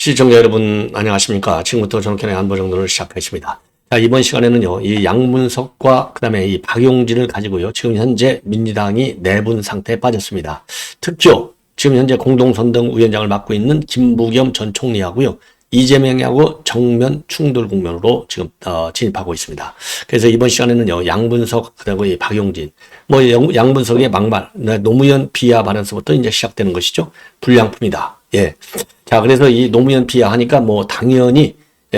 시청자 여러분 안녕하십니까. 지금부터 정권의 안보 정도를 시작하겠습니다. 자, 이번 시간에는요, 이 양문석과 그 다음에 이 박용진을 가지고요, 지금 현재 민주당이 내분 상태에 빠졌습니다. 특히요, 지금 현재 공동선대위 위원장을 맡고 있는 김부겸 전 총리하고요, 이재명하고 정면 충돌 국면으로 지금 진입하고 있습니다. 그래서 이번 시간에는요, 양문석 그리고 이 박용진, 양문석의 막말, 노무현 비하 발언서부터 이제 시작되는 것이죠. 불량품이다. 예. 자, 그래서 이 노무현 비하 하니까 당연히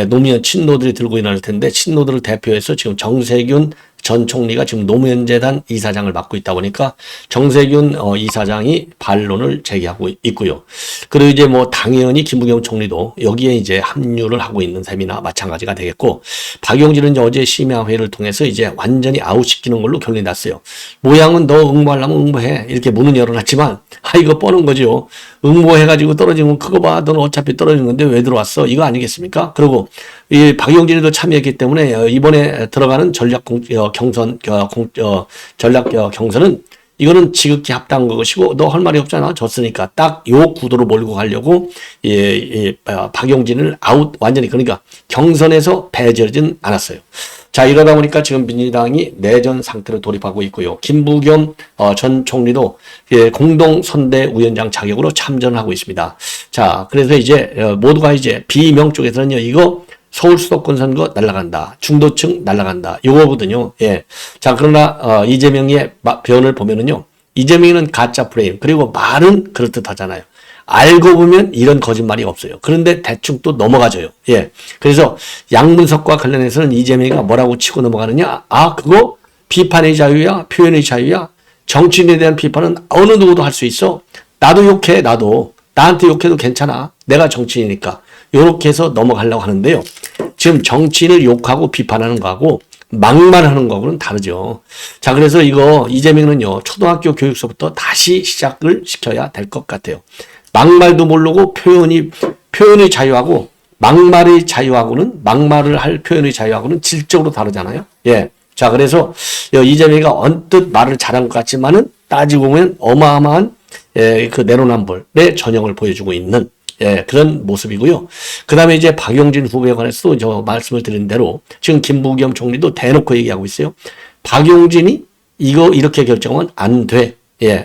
노무현 친노들이 들고 일어날 텐데, 친노들을 대표해서 지금 정세균 전 총리가 지금 노무현 재단 이사장을 맡고 있다 보니까 정세균 이사장이 반론을 제기하고 있고요. 그리고 이제 당연히 김부겸 총리도 여기에 이제 합류를 하고 있는 셈이나 마찬가지가 되겠고, 박용진은 이제 어제 심야회의를 통해서 이제 완전히 아웃시키는 걸로 결론이 났어요. 모양은 너 응모하려면 응모해. 이렇게 문은 열어놨지만, 이거 뻔한 거죠. 응모해가지고 떨어지면 그거 봐. 너는 어차피 떨어지는 건데 왜 들어왔어? 이거 아니겠습니까? 그리고 이 박용진이도 참여했기 때문에 이번에 들어가는 전략 경선은 이거는 지극히 합당한 것이고, 너 할 말이 없잖아. 졌으니까 딱 요 구도로 몰고 가려고 박용진을 완전히 그러니까 경선에서 배제하진 않았어요. 자, 이러다 보니까 지금 민주당이 내전 상태로 돌입하고 있고요. 김부겸 전 총리도 공동선대위원장 자격으로 참전을 하고 있습니다. 자, 그래서 이제 모두가 이제 비명 쪽에서는요, 이거 서울 수도권 선거 날아간다. 중도층 날아간다. 요거거든요. 예. 자, 그러나 이재명의 변을 보면은요, 이재명은 가짜 프레임, 그리고 말은 그럴듯 하잖아요. 알고 보면 이런 거짓말이 없어요. 그런데 대충 또 넘어가져요. 예. 그래서 양문석과 관련해서는 이재명이 뭐라고 치고 넘어가느냐? 그거 비판의 자유야, 표현의 자유야. 정치인에 대한 비판은 어느 누구도 할 수 있어. 나도 욕해, 나도. 나한테 욕해도 괜찮아. 내가 정치인이니까. 요렇게 해서 넘어가려고 하는데요. 지금 정치인을 욕하고 비판하는 거하고 막말하는 거하고는 다르죠. 자, 그래서 이거 이재명은요, 초등학교 교육서부터 다시 시작을 시켜야 될 것 같아요. 막말도 모르고 표현의 자유하고 막말의 자유하고는, 막말을 할 표현의 자유하고는 질적으로 다르잖아요. 예. 자, 그래서 이재명이가 언뜻 말을 잘한 것 같지만은 따지고 보면 어마어마한 그 내로남불의 전형을 보여주고 있는 그런 모습이고요. 그 다음에 이제 박용진 후보에 관해서도 저 말씀을 드린 대로 지금 김부겸 총리도 대놓고 얘기하고 있어요. 박용진이 이거 이렇게 결정하면 안 돼.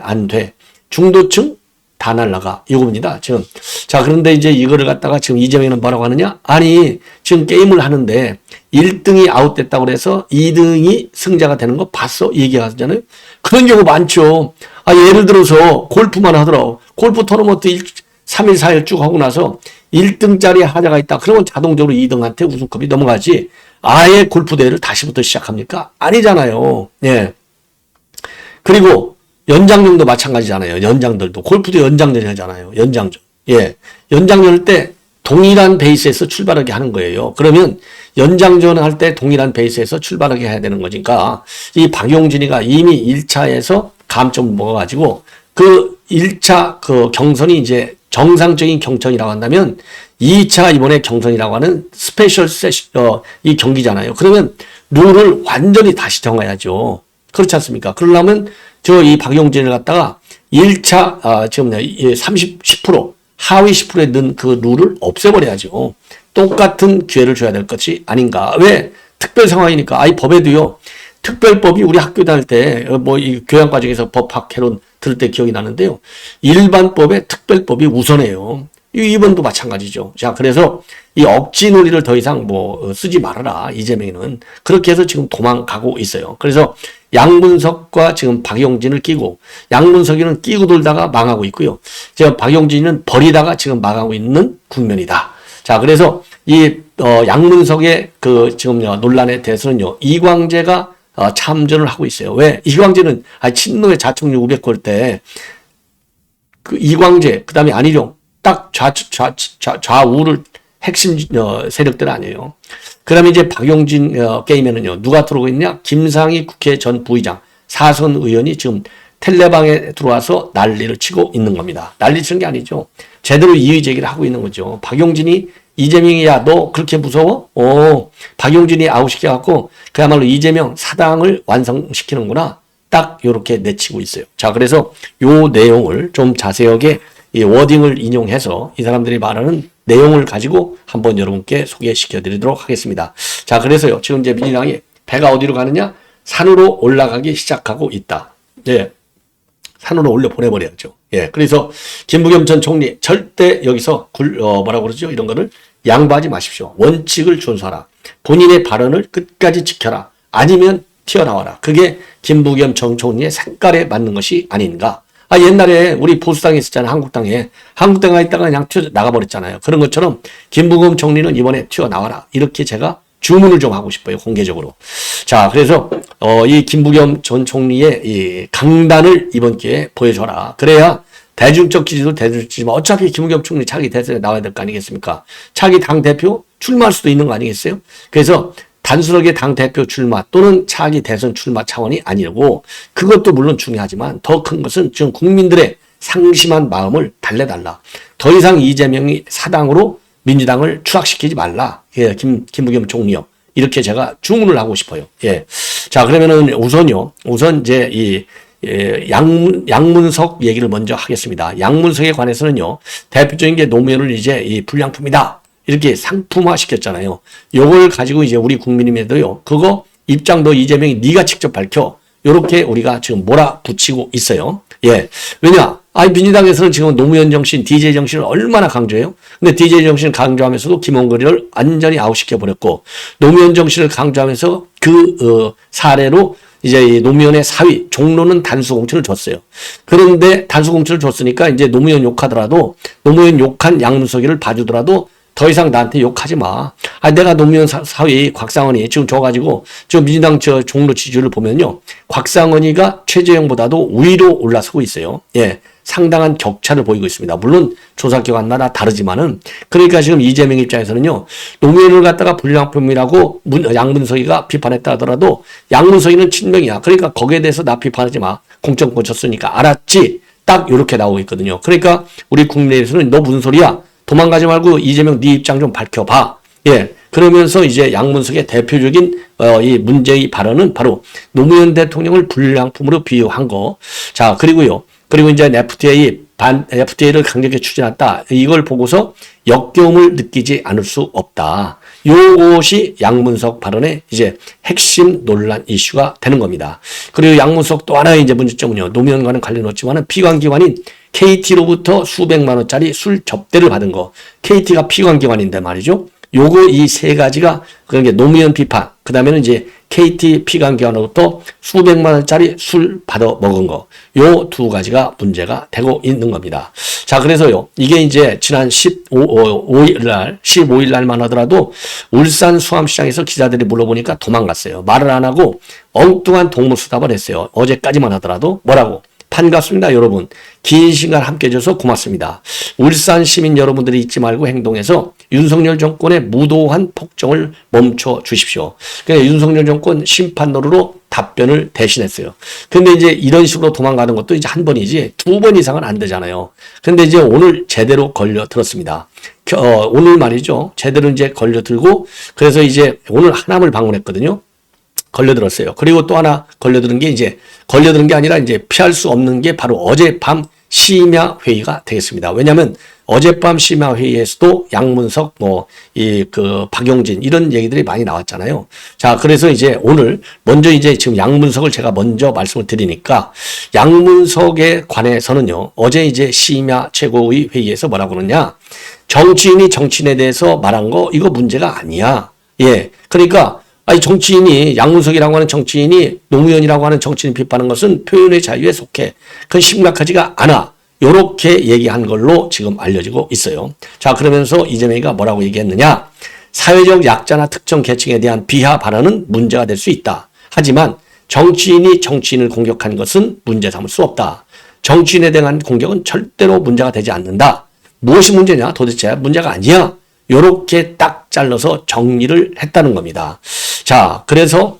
안 돼. 중도층 다 날라가. 이겁니다. 지금. 자, 그런데 이제 이거를 갖다가 지금 이재명은 뭐라고 하느냐? 아니, 지금 게임을 하는데 1등이 아웃됐다고 그래서 2등이 승자가 되는 거 봤어? 얘기하잖아요. 그런 경우 많죠. 예를 들어서 골프만 하더라고. 골프 토너먼트 3일, 4일 쭉 하고 나서 1등짜리 하자가 있다. 그러면 자동적으로 2등한테 우승컵이 넘어가지. 아예 골프 대회를 다시부터 시작합니까? 아니잖아요. 예. 그리고 연장전도 마찬가지잖아요. 연장들도. 골프도 연장전 하잖아요. 연장전. 예. 연장전 할 때 동일한 베이스에서 출발하게 하는 거예요. 그러면 연장전 할 때 동일한 베이스에서 출발하게 해야 되는 거니까 이 박용진이가 이미 1차에서 감점을 먹어가지고 그 1차 그 경선이 이제 정상적인 경선이라고 한다면 2차 이번에 경선이라고 하는 스페셜 이 경기잖아요. 그러면 룰을 완전히 다시 정해야죠. 그렇지 않습니까? 그러려면 이 박용진을 갖다가 1차 지금 10% 하위 10%에 넣은 그 룰을 없애버려야죠. 똑같은 기회를 줘야 될 것이 아닌가. 왜? 특별 상황이니까. 이 법에도요, 특별법이 우리 학교 다닐 때 이 교양 과정에서 법학회론 들을 때 기억이 나는데요. 일반법에 특별법이 우선해요. 이번도 마찬가지죠. 자, 그래서 이 억지 논리를 더 이상 쓰지 말아라. 이재명이는. 그렇게 해서 지금 도망가고 있어요. 그래서 양문석과 지금 박용진을 끼고, 양문석이는 끼고 돌다가 망하고 있고요. 지금 박용진은 버리다가 지금 망하고 있는 국면이다. 자, 그래서 이 양문석의 그 지금 논란에 대해서는요, 이광재가 참전을 하고 있어요. 왜? 이광재는 친노의 자청률 500골 때 그 이광재, 그 다음에 안희룡 딱 좌우를 핵심 세력들 아니에요. 그 다음에 이제 박용진 게임에는요, 누가 들어오고 있냐? 김상희 국회 전 부의장, 사선 의원이 지금 텔레방에 들어와서 난리를 치고 있는 겁니다. 난리 치는 게 아니죠. 제대로 이의 제기를 하고 있는 거죠. 박용진이 이재명이 너 그렇게 무서워? 박용진이 아웃시켜갖고 그야말로 이재명 사당을 완성시키는구나. 딱 요렇게 내치고 있어요. 자, 그래서 요 내용을 좀 자세하게 이 워딩을 인용해서 이 사람들이 말하는 내용을 가지고 한번 여러분께 소개시켜 드리도록 하겠습니다. 자, 그래서요. 지금 이제 민주당이 배가 어디로 가느냐? 산으로 올라가기 시작하고 있다. 예. 산으로 올려 보내버려야죠. 예. 그래서 김부겸 전 총리 절대 여기서 뭐라고 그러죠? 이런 거를 양보하지 마십시오. 원칙을 준수하라. 본인의 발언을 끝까지 지켜라. 아니면 튀어나와라. 그게 김부겸 전 총리의 색깔에 맞는 것이 아닌가. 옛날에 우리 보수당에 있었잖아요. 한국당에. 한국당에 있다가 그냥 튀어나가버렸잖아요. 그런 것처럼 김부겸 총리는 이번에 튀어나와라. 이렇게 제가 주문을 좀 하고 싶어요. 공개적으로. 자, 그래서 이 김부겸 전 총리의 이 강단을 이번 기회에 보여줘라. 그래야 대중적 지지도 대중적이지만 어차피 김부겸 총리 차기 대선에 나와야 될 거 아니겠습니까? 차기 당대표 출마할 수도 있는 거 아니겠어요? 그래서 단순하게 당대표 출마 또는 차기 대선 출마 차원이 아니고 그것도 물론 중요하지만 더 큰 것은 지금 국민들의 상심한 마음을 달래달라. 더 이상 이재명이 사당으로 민주당을 추락시키지 말라. 예, 김부겸 총리요. 이렇게 제가 주문을 하고 싶어요. 예. 자, 그러면은 우선 이제 양문석 얘기를 먼저 하겠습니다. 양문석에 관해서는요, 대표적인 게 노무현을 이제 이 불량품이다. 이렇게 상품화 시켰잖아요. 요걸 가지고 이제 우리 국민님들도요, 그거 입장도 이재명이 네가 직접 밝혀. 요렇게 우리가 지금 몰아붙이고 있어요. 예. 왜냐? 민주당에서는 지금 노무현 정신, DJ 정신을 얼마나 강조해요? 근데 DJ 정신을 강조하면서도 김홍근을 완전히 아웃시켜버렸고, 노무현 정신을 강조하면서 사례로 이제 이 노무현의 사위, 종로는 단수공천을 줬어요. 그런데 단수공천을 줬으니까 이제 노무현 욕하더라도, 노무현 욕한 양문석이를 봐주더라도 더 이상 나한테 욕하지 마. 내가 노무현 사위 곽상원이 지금 줘가지고, 지금 민주당 종로 지지율을 보면요. 곽상원이가 최재형보다도 위로 올라서고 있어요. 예. 상당한 격차를 보이고 있습니다. 물론 조사기관마다 다르지만은, 그러니까 지금 이재명 입장에서는요, 노무현을 갖다가 불량품이라고 양문석이가 비판했다 하더라도 양문석이는 친명이야. 그러니까 거기에 대해서 나 비판하지 마. 공천권 줬으니까 알았지. 딱 이렇게 나오고 있거든요. 그러니까 우리 국내에서는 너 무슨 소리야? 도망가지 말고 이재명 네 입장 좀 밝혀봐. 예. 그러면서 이제 양문석의 대표적인 이 문제의 발언은 바로 노무현 대통령을 불량품으로 비유한 거. 자, 그리고 이제 FTA를 강력히 추진했다. 이걸 보고서 역겨움을 느끼지 않을 수 없다. 요것이 양문석 발언의 이제 핵심 논란 이슈가 되는 겁니다. 그리고 양문석 또 하나의 이제 문제점은요. 노무현과는 관련 없지만은 피관기관인 KT로부터 수백만 원짜리 술 접대를 받은 거. KT가 피관기관인데 말이죠. 요거 이 세 가지가 그런 게 노무현 비판. 그 다음에는 이제 KT 피관기관으로부터 수백만 원짜리 술 받아 먹은 거. 요 두 가지가 문제가 되고 있는 겁니다. 자, 그래서요. 이게 이제 지난 15일 날만 하더라도 울산 수암시장에서 기자들이 물어보니까 도망갔어요. 말을 안 하고 엉뚱한 동물수답을 했어요. 어제까지만 하더라도 뭐라고? 반갑습니다, 여러분. 긴 시간 함께 해줘서 고맙습니다. 울산 시민 여러분들이 잊지 말고 행동해서 윤석열 정권의 무도한 폭정을 멈춰 주십시오. 그러니까 윤석열 정권 심판 노릇로 답변을 대신했어요. 근데 이제 이런 식으로 도망가는 것도 이제 한 번이지 두 번 이상은 안 되잖아요. 근데 이제 오늘 제대로 걸려 들었습니다. 오늘 말이죠. 제대로 이제 걸려 들고 그래서 이제 오늘 하남을 방문했거든요. 걸려들었어요. 그리고 또 하나 걸려드는 게 아니라 이제 피할 수 없는 게 바로 어젯밤 심야 회의가 되겠습니다. 왜냐하면 어젯밤 심야 회의에서도 양문석, 박용진 이런 얘기들이 많이 나왔잖아요. 자, 그래서 이제 오늘 먼저 이제 지금 양문석을 제가 먼저 말씀을 드리니까 양문석에 관해서는요. 어제 이제 심야 최고의 회의에서 뭐라고 그러냐? 정치인이 정치인에 대해서 말한 거 이거 문제가 아니야. 예, 그러니까. 정치인이, 양문석이라고 하는 정치인이 노무현이라고 하는 정치인 비판하는 것은 표현의 자유에 속해. 그건 심각하지가 않아. 요렇게 얘기한 걸로 지금 알려지고 있어요. 자, 그러면서 이재명이가 뭐라고 얘기했느냐. 사회적 약자나 특정 계층에 대한 비하 발언은 문제가 될 수 있다. 하지만 정치인이 정치인을 공격한 것은 문제 삼을 수 없다. 정치인에 대한 공격은 절대로 문제가 되지 않는다. 무엇이 문제냐? 도대체 문제가 아니야. 요렇게 딱 잘라서 정리를 했다는 겁니다. 자, 그래서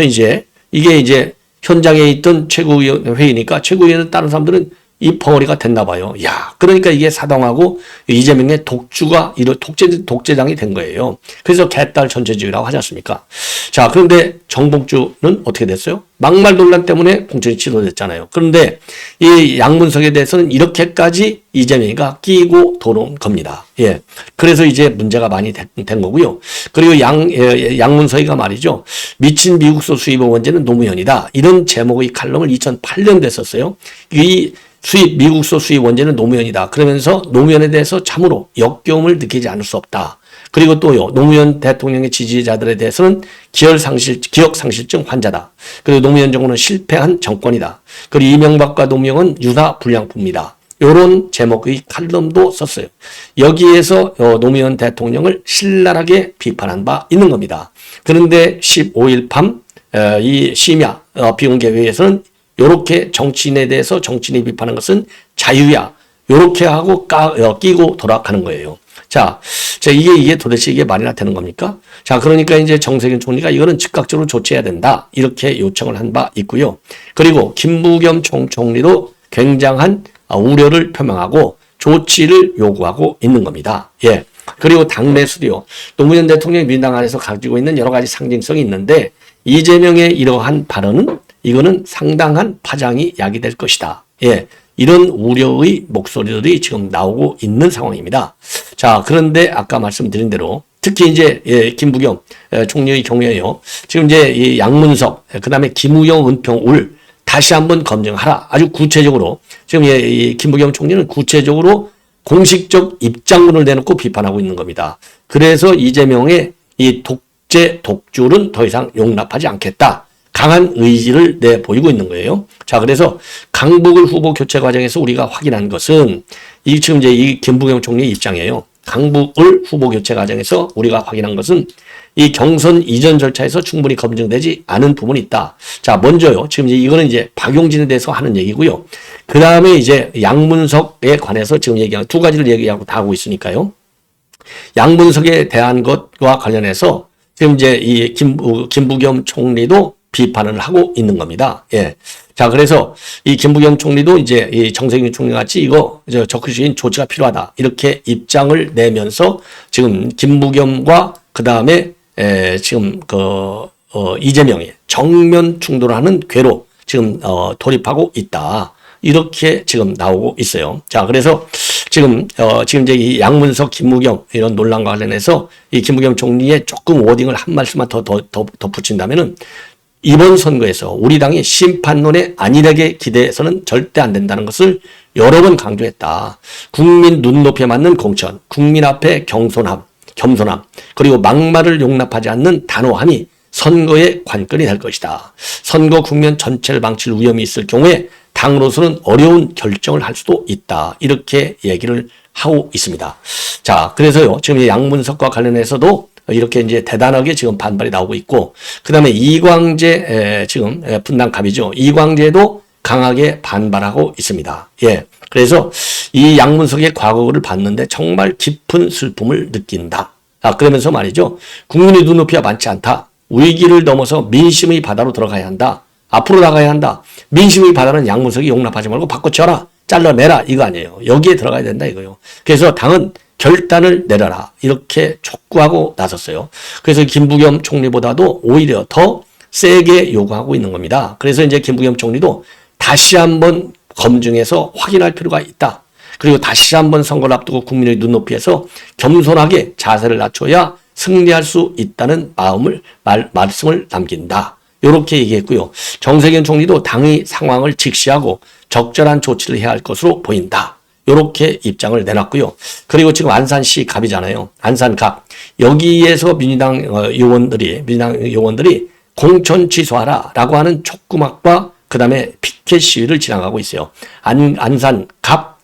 이제 이게 이제 현장에 있던 최고위원 회의니까 최고위원은 다른 사람들은 이 벙어리가 됐나 봐요. 야, 그러니까 이게 사당하고 이재명의 독주가 이런 독재장이 된 거예요. 그래서 개딸 전체주의라고 하지 않습니까? 자, 그런데 정봉주는 어떻게 됐어요? 막말 논란 때문에 공천이 취소됐잖아요. 그런데 이 양문석에 대해서는 이렇게까지 이재명이가 끼고 돌아온 겁니다. 예. 그래서 이제 문제가 많이 된 거고요. 그리고 양문석이가 말이죠. 미친 미국소 수입 원제는 노무현이다. 이런 제목의 칼럼을 2008년도에 썼어요. 이 미국소 수입 원제는 노무현이다. 그러면서 노무현에 대해서 참으로 역겨움을 느끼지 않을 수 없다. 그리고 또요, 노무현 대통령의 지지자들에 대해서는 기억상실증 환자다. 그리고 노무현 정부는 실패한 정권이다. 그리고 이명박과 노무현은 유사 불량품이다. 이런 제목의 칼럼도 썼어요. 여기에서 노무현 대통령을 신랄하게 비판한 바 있는 겁니다. 그런데 15일 밤 이 심야 비공개 회의에서는 이렇게 정치인에 대해서 정치인이 비판한 것은 자유야. 이렇게 하고 끼고 돌아가는 거예요. 자, 이게 도대체 이게 말이나 되는 겁니까? 자, 그러니까 이제 정세균 총리가 이거는 즉각적으로 조치해야 된다. 이렇게 요청을 한 바 있고요. 그리고 김부겸 총리도 굉장한 우려를 표명하고 조치를 요구하고 있는 겁니다. 예. 그리고 당내수도요. 노무현 대통령이 민당 안에서 가지고 있는 여러 가지 상징성이 있는데 이재명의 이러한 발언은 이거는 상당한 파장이 야기될 것이다. 예. 이런 우려의 목소리들이 지금 나오고 있는 상황입니다. 자, 그런데 아까 말씀드린 대로 특히 이제 김부겸 총리의 경우에요. 지금 이제 이 양문석, 그다음에 김우영, 은평, 다시 한번 검증하라. 아주 구체적으로 지금 이 김부겸 총리는 구체적으로 공식적 입장문을 내놓고 비판하고 있는 겁니다. 그래서 이재명의 이 독주는 더 이상 용납하지 않겠다. 강한 의지를 내보이고 있는 거예요. 자, 그래서 강북을 후보 교체 과정에서 우리가 확인한 것은 지금 이제 이 김부겸 총리의 입장이에요. 강북을 후보 교체 과정에서 우리가 확인한 것은 이 경선 이전 절차에서 충분히 검증되지 않은 부분이 있다. 자, 먼저요. 지금 이거는 이제 박용진에 대해서 하는 얘기고요. 그 다음에 이제 양문석에 관해서 지금 얘기하는 두 가지를 얘기하고 다 하고 있으니까요. 양문석에 대한 것과 관련해서 지금 이제 이 김부겸 총리도 비판을 하고 있는 겁니다. 예. 자, 그래서 이 김부겸 총리도 이제 이 정세균 총리 같이 이거 적극적인 조치가 필요하다. 이렇게 입장을 내면서 지금 김부겸과 그 다음에 지금 이재명이 정면 충돌하는 궤로 지금 돌입하고 있다. 이렇게 지금 나오고 있어요. 자, 그래서 지금 이제 이 양문석, 김부겸 이런 논란과 관련해서 이 김부겸 총리의 조금 워딩을 한 말씀만 더 붙인다면은 이번 선거에서 우리 당이 심판론에 안일하게 기대해서는 절대 안 된다는 것을 여러 번 강조했다. 국민 눈높이에 맞는 공천, 국민 앞에 겸손함, 그리고 막말을 용납하지 않는 단호함이 선거의 관건이 될 것이다. 선거 국면 전체를 망칠 위험이 있을 경우에 당으로서는 어려운 결정을 할 수도 있다. 이렇게 얘기를 하고 있습니다. 자, 그래서요, 지금 이 양문석과 관련해서도 이렇게 이제 대단하게 지금 반발이 나오고 있고, 그 다음에 이광재, 지금 분당갑이죠. 이광재도 강하게 반발하고 있습니다. 예. 그래서 이 양문석의 과거를 봤는데 정말 깊은 슬픔을 느낀다. 그러면서 말이죠. 국민의 눈높이가 많지 않다. 위기를 넘어서 민심의 바다로 들어가야 한다. 앞으로 나가야 한다. 민심의 바다는 양문석이 용납하지 말고 바꿔쳐라. 잘라내라. 이거 아니에요. 여기에 들어가야 된다 이거요. 그래서 당은 결단을 내려라. 이렇게 촉구하고 나섰어요. 그래서 김부겸 총리보다도 오히려 더 세게 요구하고 있는 겁니다. 그래서 이제 김부겸 총리도 다시 한번 검증해서 확인할 필요가 있다. 그리고 다시 한번 선거를 앞두고 국민의 눈높이에서 겸손하게 자세를 낮춰야 승리할 수 있다는 말씀을 남긴다. 이렇게 얘기했고요. 정세균 총리도 당의 상황을 직시하고 적절한 조치를 해야 할 것으로 보인다. 이렇게 입장을 내놨고요. 그리고 지금 안산시 갑이잖아요. 안산갑. 여기에서 민주당 의원들이 공천 취소하라라고 하는 촉구막과 그 다음에 피켓 시위를 진행하고 있어요. 안산갑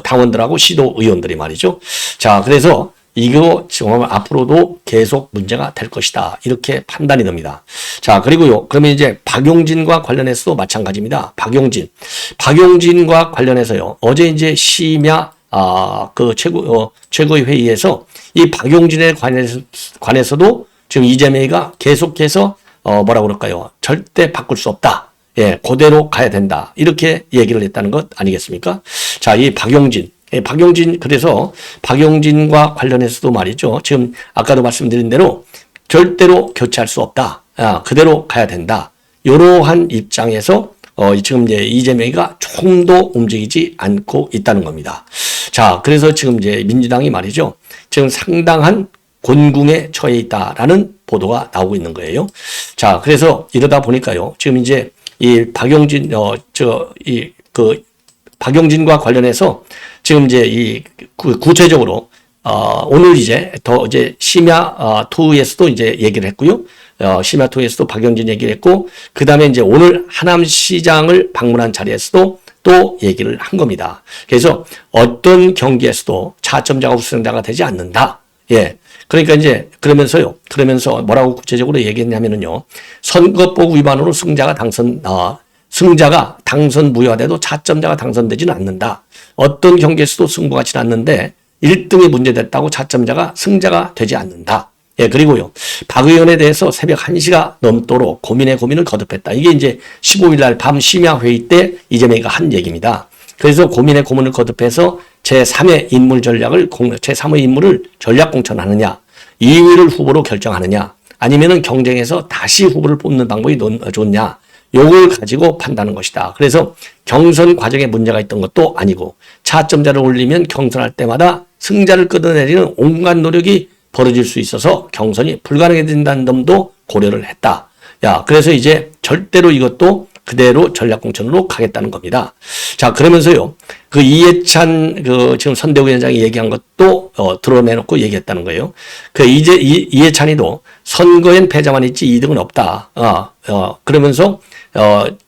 당원들하고 시도 의원들이 말이죠. 자, 그래서 이거 지금 앞으로도 계속 문제가 될 것이다. 이렇게 판단이 됩니다. 자, 그리고요. 그러면 이제 박용진과 관련해서도 마찬가지입니다. 박용진과 관련해서요. 어제 이제 심야 최고의 회의에서 이 박용진에 관해서도 지금 이재명이가 계속해서 뭐라고 그럴까요? 절대 바꿀 수 없다. 예, 그대로 가야 된다. 이렇게 얘기를 했다는 것 아니겠습니까? 자, 이 박용진. 예, 박용진, 그래서 박용진과 관련해서도 말이죠. 지금 아까도 말씀드린 대로 절대로 교체할 수 없다. 그대로 가야 된다. 이러한 입장에서 지금 이제 이재명이가 조금도 움직이지 않고 있다는 겁니다. 자, 그래서 지금 이제 민주당이 말이죠. 지금 상당한 곤궁에 처해 있다라는 보도가 나오고 있는 거예요. 자, 그래서 이러다 보니까요. 지금 이제 이 박용진, 박용진과 관련해서 지금 이제 구체적으로 오늘 이제 심야 투에서도 이제 얘기를 했고요. 심야 투에서도 박용진 얘기를 했고, 그 다음에 이제 오늘 하남시장을 방문한 자리에서도 또 얘기를 한 겁니다. 그래서 어떤 경기에서도 차점자가 우승자가 되지 않는다. 예. 그러니까 이제 그러면서 뭐라고 구체적으로 얘기했냐면은요. 선거법 위반으로 승자가 당선 무효화돼도 차점자가 당선되지는 않는다. 어떤 경기에서도 승부가 치지 않는데 1등이 문제됐다고 차점자가 승자가 되지 않는다. 예, 그리고요. 박 의원에 대해서 새벽 1시가 넘도록 고민을 거듭했다. 이게 이제 15일 날 밤 심야 회의 때 이재명이가 한 얘기입니다. 그래서 고민을 거듭해서 제3의 인물 제3의 인물을 전략 공천하느냐, 2위를 후보로 결정하느냐, 아니면은 경쟁에서 다시 후보를 뽑는 방법이 좋냐, 요걸 가지고 판단하는 것이다. 그래서 경선 과정에 문제가 있던 것도 아니고 차점자를 올리면 경선할 때마다 승자를 끌어내리는 온갖 노력이 벌어질 수 있어서 경선이 불가능해진다는 점도 고려를 했다. 그래서 이제 절대로 이것도 그대로 전략공천으로 가겠다는 겁니다. 자, 그러면서요. 그 이해찬 지금 선대위원장이 얘기한 것도 드러내놓고 얘기했다는 거예요. 이해찬이도 선거엔 패자만 있지 이득은 없다. 그러면서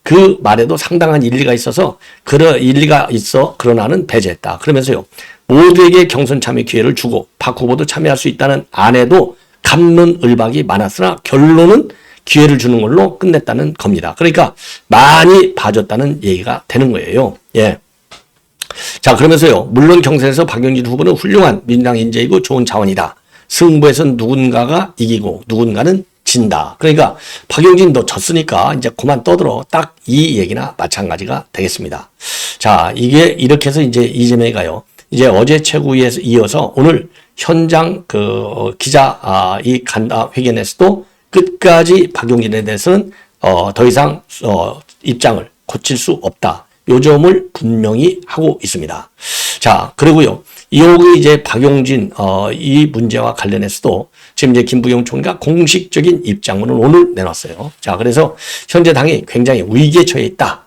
그 말에도 상당한 일리가 있어서 그러나는 배제했다. 그러면서요. 모두에게 경선 참여 기회를 주고 박 후보도 참여할 수 있다는 안에도 갑론을박이 많았으나 결론은 기회를 주는 걸로 끝냈다는 겁니다. 그러니까 많이 봐줬다는 얘기가 되는 거예요. 예. 자, 그러면서요. 물론 경선에서 박용진 후보는 훌륭한 민주당 인재이고 좋은 자원이다. 승부에선 누군가가 이기고 누군가는 진다. 그러니까 박용진도 졌으니까 이제 그만 떠들어. 딱 이 얘기나 마찬가지가 되겠습니다. 자, 이게 이렇게 해서 이제 이재명이가요. 이제 어제 최고위에서 이어서 오늘 현장 기자 회견에서도 끝까지 박용진에 대해서는 더 이상 입장을 고칠 수 없다. 요 점을 분명히 하고 있습니다. 자, 그리고요. 여기 이제 박용진 이 문제와 관련해서도 지금 이제 김부겸 총리가 공식적인 입장문을 오늘 내놨어요. 자, 그래서 현재 당이 굉장히 위기에 처해 있다.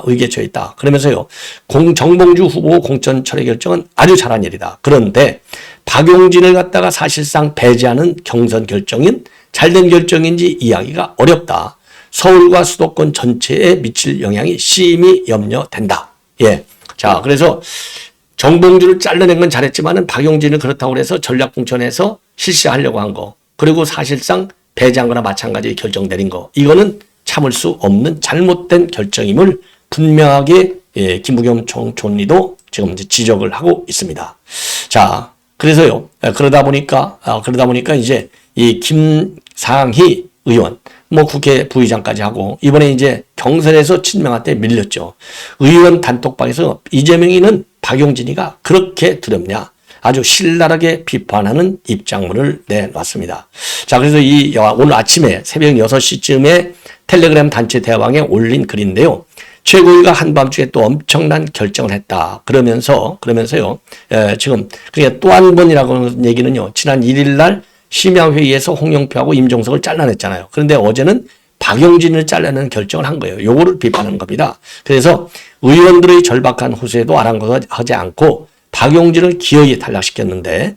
위기에 처해 있다. 그러면서요. 정봉주 후보 공천 철회 결정은 아주 잘한 일이다. 그런데 박용진을 갖다가 사실상 배제하는 경선 결정인 잘된 결정인지 이야기가 어렵다. 서울과 수도권 전체에 미칠 영향이 심히 염려된다. 예. 자, 그래서 정봉주를 잘라낸 건 잘했지만은 박용진을 그렇다고 해서 전략공천에서 실시하려고 한 거. 그리고 사실상 배제한 거나 마찬가지 결정 내린 거. 이거는 참을 수 없는 잘못된 결정임을 분명하게 김부겸 총리도 지금 이제 지적을 하고 있습니다. 자, 그래서요. 그러다 보니까 이제 이 김상희 의원, 국회 부의장까지 하고 이번에 이제 경선에서 친명한테 밀렸죠. 의원 단톡방에서 이재명이는 박용진이가 그렇게 두렵냐. 아주 신랄하게 비판하는 입장문을 내놨습니다. 자, 그래서 오늘 아침에 새벽 6시쯤에 텔레그램 단체 대화방에 올린 글인데요. 최고위가 한밤중에 또 엄청난 결정을 했다. 그러면서요. 지금 그게 또 한 번이라고 하는 얘기는요. 지난 1일 날 심야회의에서 홍영표하고 임종석을 잘라냈잖아요. 그런데 어제는 박용진을 잘라내는 결정을 한 거예요. 요거를 비판하는 겁니다. 그래서 의원들의 절박한 호소에도 아랑곳하지 않고 박용진을 기어이 탈락시켰는데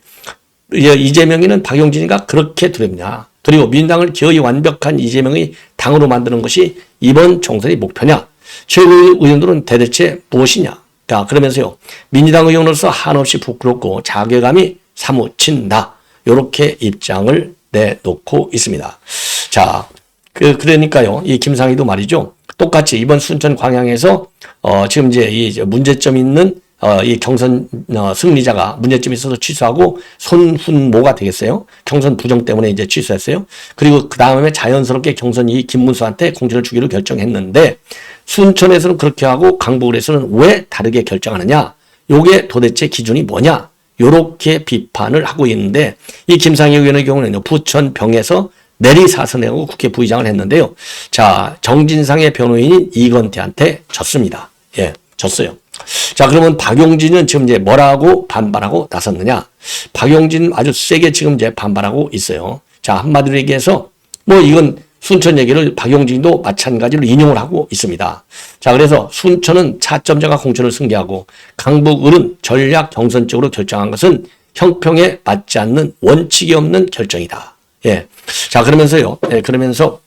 이재명이는 박용진이가 그렇게 두렵냐. 그리고 민주당을 기어이 완벽한 이재명의 당으로 만드는 것이 이번 총선의 목표냐. 최고의 의원들은 대체 무엇이냐. 자, 그러면서요. 민주당 의원으로서 한없이 부끄럽고 자괴감이 사무친다. 이렇게 입장을 내놓고 있습니다. 자, 그러니까요. 이 김상희도 말이죠. 똑같이 이번 순천 광양에서 지금 이제 이 문제점 있는 이 경선 승리자가 문제점이 있어서 취소하고 손훈모가 되겠어요. 경선 부정 때문에 이제 취소했어요. 그리고 그 다음에 자연스럽게 경선이 김문수한테 공천을 주기로 결정했는데 순천에서는 그렇게 하고 강북을에서는 왜 다르게 결정하느냐? 요게 도대체 기준이 뭐냐? 요렇게 비판을 하고 있는데 이 김상희 의원의 경우는 부천병에서 내리사선하고 국회 부의장을 했는데요. 자, 정진상의 변호인인 이건태한테 졌습니다. 예, 졌어요. 자, 그러면 박용진은 지금 이제 뭐라고 반발하고 나섰느냐? 박용진 아주 세게 지금 이제 반발하고 있어요. 자, 한마디로 얘기해서 뭐 이건 순천 얘기를 박용진도 마찬가지로 인용을 하고 있습니다. 자, 그래서 순천은 차점자가 공천을 승계하고 강북을은 전략 경선적으로 결정한 것은 형평에 맞지 않는 원칙이 없는 결정이다. 예. 자, 그러면서요. 예, 그러면서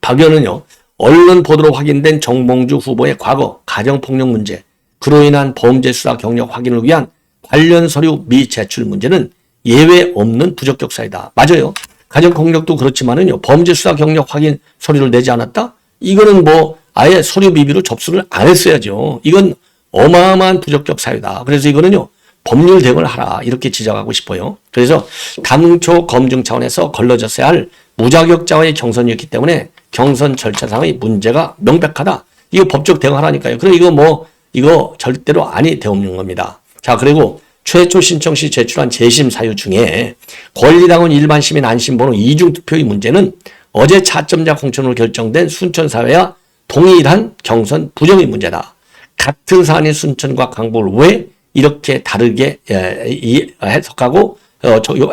박 의원은요. 언론 보도로 확인된 정몽주 후보의 과거 가정폭력 문제, 그로 인한 범죄 수사 경력 확인을 위한 관련 서류 미제출 문제는 예외 없는 부적격 사유다. 맞아요. 가정폭력도 그렇지만은요. 범죄 수사 경력 확인 서류를 내지 않았다? 이거는 뭐 아예 서류 미비로 접수를 안 했어야죠. 이건 어마어마한 부적격 사유다. 그래서 이거는요. 법률 대응을 하라. 이렇게 지적하고 싶어요. 그래서 당초 검증 차원에서 걸러졌어야 할 무자격자와의 경선이었기 때문에 경선 절차상의 문제가 명백하다. 이거 법적 대응하라니까요. 그럼 이거 절대로 아니 되없는 겁니다. 자, 그리고 최초 신청 시 제출한 재심 사유 중에 권리당원 일반 시민 안심번호 이중 투표의 문제는 어제 차점자 공천으로 결정된 순천사회와 동일한 경선 부정의 문제다. 같은 사안인 순천과 강북을 왜 이렇게 다르게 해석하고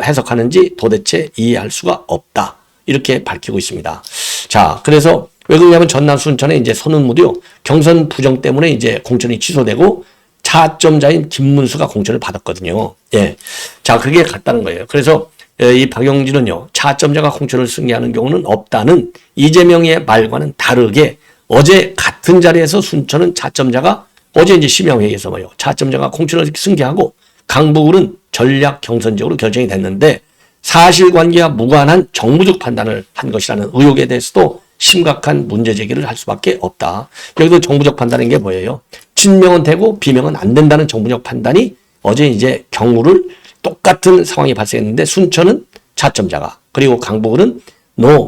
해석하는지 도대체 이해할 수가 없다. 이렇게 밝히고 있습니다. 자, 그래서 왜 그러냐면 전남 순천에 이제 손은무도요 경선 부정 때문에 이제 공천이 취소되고 차점자인 김문수가 공천을 받았거든요. 예. 자, 그게 같다는 거예요. 그래서 이 박용진은요, 차점자가 공천을 승리하는 경우는 없다는 이재명의 말과는 다르게 어제 같은 자리에서 순천은 차점자가 어제 이제 심야회의에서 차점자가 공천을 승계하고 강북을은 전략 경선적으로 결정이 됐는데 사실관계와 무관한 정무적 판단을 한 것이라는 의혹에 대해서도 심각한 문제 제기를 할 수밖에 없다. 여기도 정무적 판단인 게 뭐예요? 친명은 되고 비명은 안 된다는 정무적 판단이 어제 이제 경우를 똑같은 상황이 발생했는데 순천은 차점자가 그리고 강북은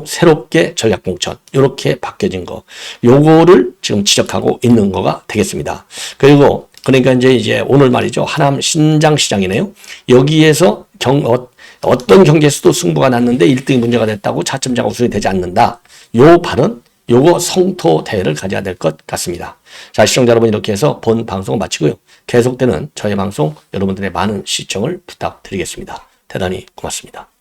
새롭게 전략공천 이렇게 바뀌어진 거 요거를 지금 지적하고 있는 거가 되겠습니다. 그리고 그러니까 이제 오늘 말이죠. 하남 신장시장이네요. 여기에서 어떤 경기에서도 승부가 났는데 1등이 문제가 됐다고 차점자가 우승이 되지 않는다. 요 발언 요거 성토 대회를 가져야 될 것 같습니다. 자, 시청자 여러분 이렇게 해서 본 방송을 마치고요. 계속되는 저의 방송 여러분들의 많은 시청을 부탁드리겠습니다. 대단히 고맙습니다.